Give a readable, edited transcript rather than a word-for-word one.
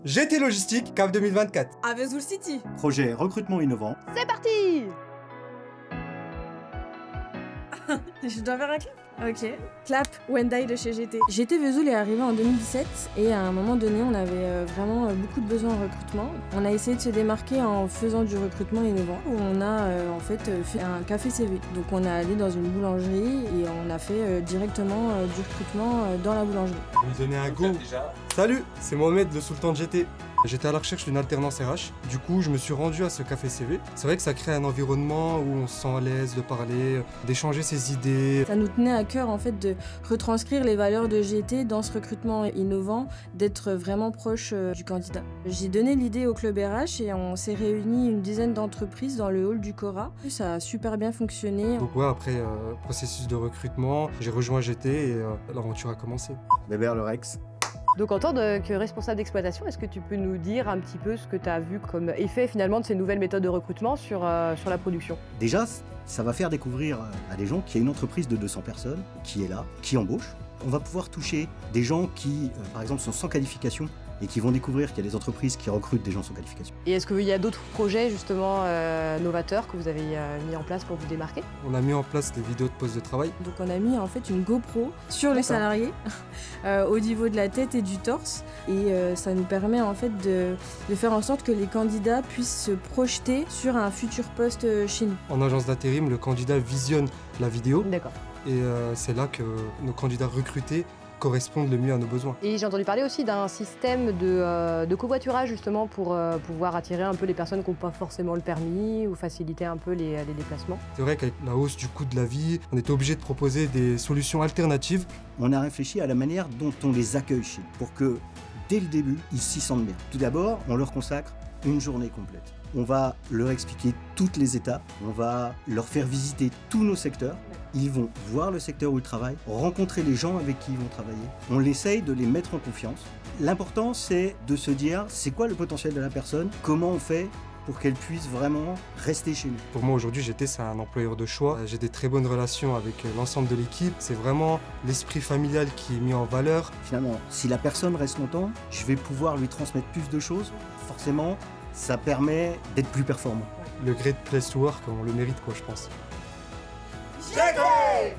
GT Logistique, CAF 2024. À Vesoul City. Projet recrutement innovant. C'est parti. Je dois faire un clap. Ok. Clap, Wendai de chez GT. GT Vesoul est arrivé en 2017 et à un moment donné, on avait vraiment beaucoup de besoins en recrutement. On a essayé de se démarquer en faisant du recrutement innovant. On a en fait fait un café CV. Donc on est allé dans une boulangerie et on a fait directement du recrutement dans la boulangerie. Vous me donnez un go. Salut, c'est Mohamed, le sultan de GT. J'étais à la recherche d'une alternance RH. Du coup, je me suis rendu à ce café CV. C'est vrai que ça crée un environnement où on se sent à l'aise de parler, d'échanger ses idées. Ça nous tenait à cœur en fait de retranscrire les valeurs de GT dans ce recrutement innovant, d'être vraiment proche du candidat. J'ai donné l'idée au club RH et on s'est réunis une dizaine d'entreprises dans le hall du Cora. Ça a super bien fonctionné. Donc ouais, après processus de recrutement, j'ai rejoint GT et l'aventure a commencé. Bébert le Rex. Donc en tant que responsable d'exploitation, est-ce que tu peux nous dire un petit peu ce que tu as vu comme effet finalement de ces nouvelles méthodes de recrutement sur la production? Déjà, ça va faire découvrir à des gens qu'il y a une entreprise de 200 personnes qui est là, qui embauche. On va pouvoir toucher des gens qui, par exemple, sont sans qualification et qui vont découvrir qu'il y a des entreprises qui recrutent des gens sans qualification. Et est-ce qu'il y a d'autres projets justement novateurs que vous avez mis en place pour vous démarquer? On a mis en place des vidéos de poste de travail. Donc on a mis en fait une GoPro sur le salarié au niveau de la tête et du torse et ça nous permet en fait de faire en sorte que les candidats puissent se projeter sur un futur poste chez nous. En agence d'intérim, le candidat visionne la vidéo. D'accord. Et c'est là que nos candidats recrutés correspondent le mieux à nos besoins. Et j'ai entendu parler aussi d'un système de covoiturage justement pour pouvoir attirer un peu les personnes qui n'ont pas forcément le permis ou faciliter un peu les déplacements. C'est vrai qu'avec la hausse du coût de la vie, on était obligé de proposer des solutions alternatives. On a réfléchi à la manière dont on les accueille chez nous pour que, dès le début, ils s'y sentent bien. Tout d'abord, on leur consacre une journée complète. On va leur expliquer toutes les étapes, on va leur faire visiter tous nos secteurs. Ils vont voir le secteur où ils travaillent, rencontrer les gens avec qui ils vont travailler. On essaye de les mettre en confiance. L'important, c'est de se dire, c'est quoi le potentiel de la personne? Comment on fait pour qu'elle puisse vraiment rester chez nous? Pour moi, aujourd'hui, GT, c'est un employeur de choix. J'ai des très bonnes relations avec l'ensemble de l'équipe. C'est vraiment l'esprit familial qui est mis en valeur. Finalement, si la personne reste longtemps, je vais pouvoir lui transmettre plus de choses. Forcément, ça permet d'être plus performant. Le Great Place to Work, on le mérite, quoi, je pense. GT!